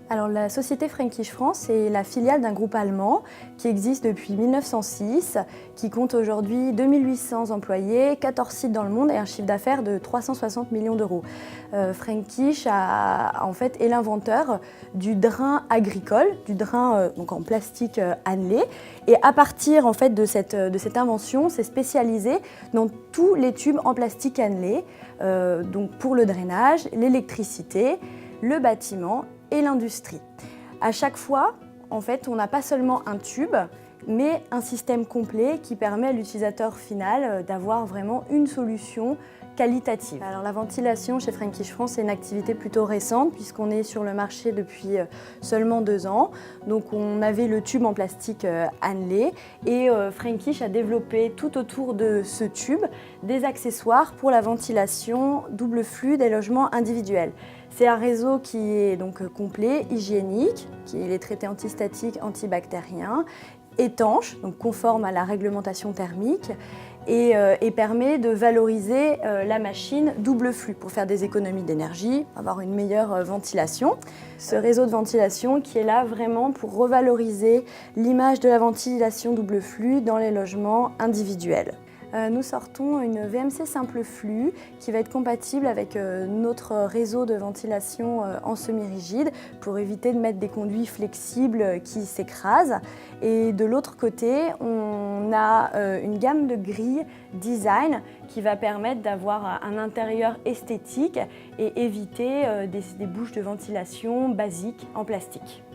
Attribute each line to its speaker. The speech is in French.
Speaker 1: Alors la société Fränkische France est la filiale d'un groupe allemand qui existe depuis 1906, qui compte aujourd'hui 2800 employés, 14 sites dans le monde et un chiffre d'affaires de 360 millions d'euros. Fränkische en fait, est l'inventeur du drain agricole, du drain donc en plastique annelé. Et à partir en fait, de cette invention, c'est spécialisé dans tous les tubes en plastique annelé, donc pour le drainage, l'électricité, le bâtiment et l'industrie. À chaque fois, en fait, on n'a pas seulement un tube, mais un système complet qui permet à l'utilisateur final d'avoir vraiment une solution qualitative. Alors la ventilation chez Fränkische France, c'est une activité plutôt récente puisqu'on est sur le marché depuis seulement 2 ans. Donc on avait le tube en plastique annelé et Fränkische a développé tout autour de ce tube des accessoires pour la ventilation double flux des logements individuels. C'est un réseau qui est donc complet, hygiénique, qui est traité antistatique, antibactérien, étanche, donc conforme à la réglementation thermique, et permet de valoriser la machine double flux pour faire des économies d'énergie, avoir une meilleure ventilation. Ce réseau de ventilation qui est là vraiment pour revaloriser l'image de la ventilation double flux dans les logements individuels. Nous sortons une VMC simple flux qui va être compatible avec notre réseau de ventilation en semi-rigide pour éviter de mettre des conduits flexibles qui s'écrasent. Et de l'autre côté, on a une gamme de grilles design qui va permettre d'avoir un intérieur esthétique et éviter des bouches de ventilation basiques en plastique.